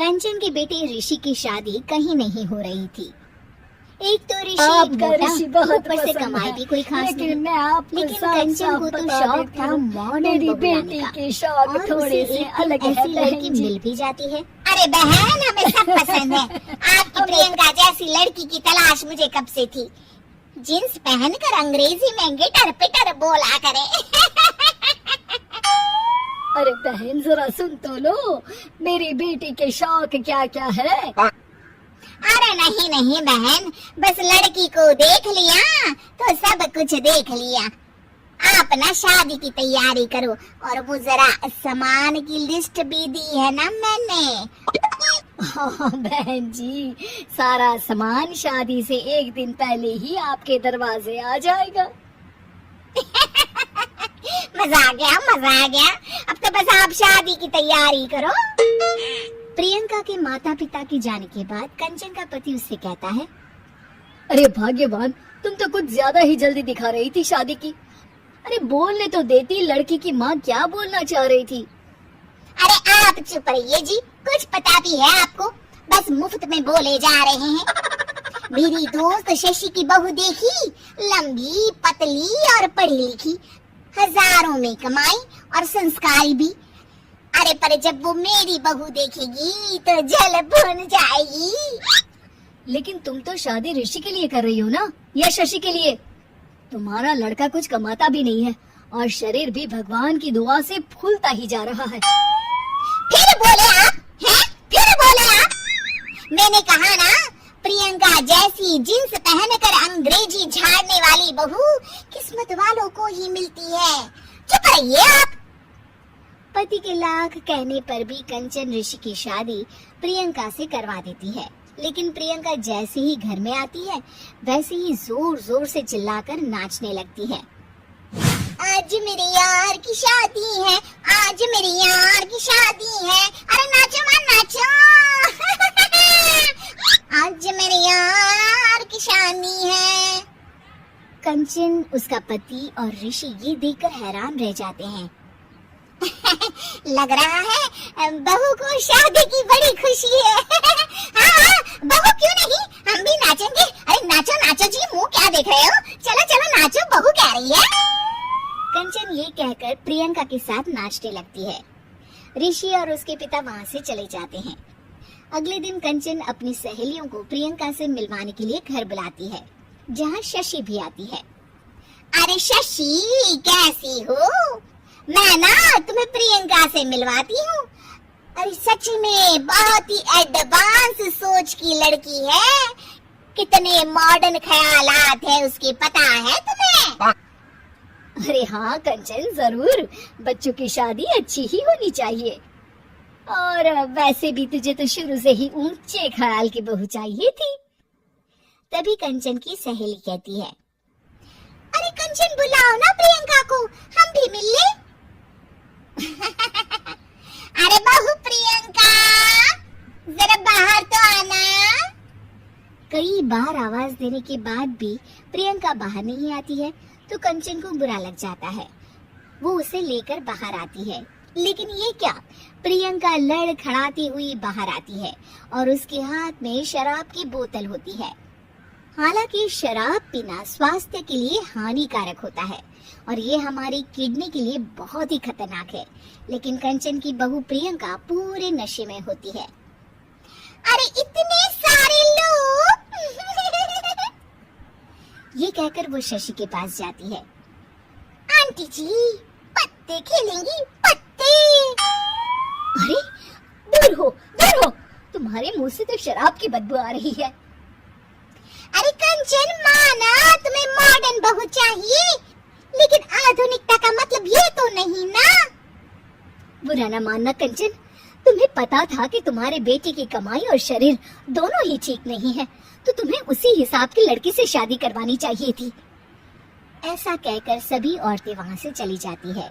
कंचन के बेटे ऋषि की शादी कहीं नहीं हो रही थी। एक तो ऋषि बहुत ऊपर से कमाई भी कोई खास नहीं, लेकिन कंचन को तो शौक था मॉडर्न बहू लाने का, और उसे एक ऐसी लड़की मिल भी जाती है। अरे बहन, हमें सब पसंद है। आपकी प्रियंका जैसी लड़की की तलाश मुझे कब से थी। जींस पहनकर अंग्रेजी में गिटर पिटर बोला करे। अरे बहन, जरा सुन तो लो, मेरी बेटी के शौक क्या क्या है। अरे नहीं नहीं बहन, बस लड़की को देख लिया तो सब कुछ देख लिया। आप ना शादी की तैयारी करो, और वो जरा सामान की लिस्ट भी दी है ना मैंने। हाँ बहन जी, सारा सामान शादी से एक दिन पहले ही आपके दरवाजे आ जाएगा। मजा आ गया, मजा आ गया। अब तो बस आप शादी की तैयारी करो। प्रियंका के माता पिता के जाने के बाद कंचन का पति उससे कहता है, अरे भाग्यवान, तुम तो कुछ ज्यादा ही जल्दी दिखा रही थी शादी की। अरे बोलने तो देती, लड़की की माँ क्या बोलना चाह रही थी। अरे आप चुप रहिए जी, कुछ पता भी है आपको, बस मुफ्त में बोले जा रहे हैं। मेरी दोस्त शशि की बहू देखी, लंबी पतली और पढ़ी लिखी, हजारों में कमाई और संस्कारी भी। अरे पर जब वो मेरी बहू देखेगी तो जल भुन जाएगी। लेकिन तुम तो शादी ऋषि के लिए कर रही हो ना, या शशि के लिए? तुम्हारा लड़का कुछ कमाता भी नहीं है और शरीर भी भगवान की दुआ से फूलता ही जा रहा है। फिर बोले आप हैं? फिर बोले आप? मैंने कहा ना, प्रियंका जैसी जींस पहनकर अंग्रेजी झाड़ने वाली बहू किस्मत वालों को ही मिलती है। चुप रहिए आप। पति के लाख कहने पर भी कंचन ऋषि की शादी प्रियंका से करवा देती है। लेकिन प्रियंका जैसे ही घर में आती है, वैसे ही जोर जोर से चिल्लाकर नाचने लगती है। आज मेरे यार की शादी है, आज मेरे यार की शादी है। अरे नाचो मां नाचो। आज मेरे यार की शादी है। कंचन, उसका पति और ऋषि ये देखकर हैरान रह जाते हैं। लग रहा है बहू को शादी की बड़ी खुशी है। हाँ, बहू क्यों नहीं, हम भी नाचेंगे। अरे नाचो नाचो जी, मुंह क्या देख रहे हो? चलो चलो नाचो, बहू कह रही है। कंचन ये कहकर प्रियंका के साथ नाचने लगती है। ऋषि और उसके पिता वहाँ से चले जाते हैं। अगले दिन कंचन अपनी सहेलियों को प्रियंका से मिलवाने के लिए घर बुलाती है, जहाँ शशि भी आती है। अरे शशि, कैसी हो? मैं ना तुम्हें प्रियंका से मिलवाती हूँ। अरे सच में बहुत ही एडवांस सोच की लड़की है। कितने मॉडर्न ख्यालात है उसके, पता है तुम्हें? अरे हाँ कंचन, जरूर। बच्चों की शादी अच्छी ही होनी चाहिए। और वैसे भी तुझे तो शुरू से ही ऊंचे ख्याल की बहू चाहिए थी। तभी कंचन की सहेली कहती है, अरे कंचन, बुलाओ ना प्रियंका को, हम भी मिल ले। अरे बहू प्रियंका, जरा बाहर तो आना। कई बार आवाज देने के बाद भी प्रियंका बाहर नहीं आती है, तो कंचन को बुरा लग जाता है। वो उसे लेकर बाहर आती है, लेकिन ये क्या, प्रियंका लड़खड़ाती हुई बाहर आती है और उसके हाथ में शराब की बोतल होती है। हालांकि शराब पीना स्वास्थ्य के लिए हानिकारक होता है और ये हमारी किडनी के लिए बहुत ही खतरनाक है, लेकिन कंचन की बहू प्रियंका पूरे नशे में होती है। अरे इतने सारे लोग। ये कहकर वो शशि के पास जाती है। आंटी जी, पत्ते खेलेंगी, पत्ते। अरे दूर हो, दूर हो, तुम्हारे मुंह से तो शराब की बदबू आ रही है। अरे कंचन, माना तुम्हें मॉडर्न बहू चाहिए, लेकिन आधुनिकता का मतलब ये तो नहीं ना। बुरा न मानना कंचन, तुम्हें पता था कि तुम्हारे बेटे की कमाई और शरीर दोनों ही ठीक नहीं है, तो तुम्हें उसी हिसाब की लड़की से शादी करवानी चाहिए थी। ऐसा कहकर सभी औरतें वहाँ से चली जाती है।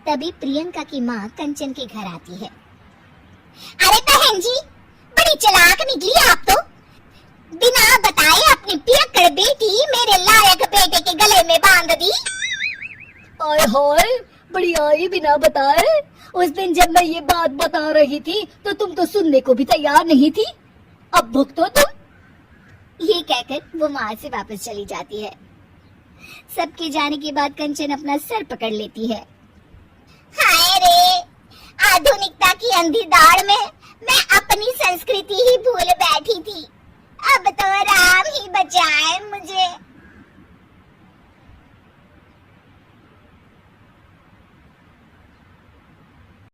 तभी प्रियंका की माँ कंचन के घर आती है। अरे बहन जी, बड़ी चालाक निकली आप तो। बिना बताए अपनी पियक्कड़ बेटी मेरे लायक बेटे के गले में बांध दी। ओए होए, बढ़ियाई बिना बताए। उस दिन जब मैं ये बात बता रही थी तो तुम तो सुनने को भी तैयार नहीं थी। अब भुगतो तुम। ये कहकर वो वहां से वापस चली जाती है। सबके जाने के बाद कंचन अपना सर पकड़ लेती है। हाय रे, आधुनिकता की अंधी दौड़ में मैं अपनी संस्कृति ही भूल बैठी थी। अब तो राम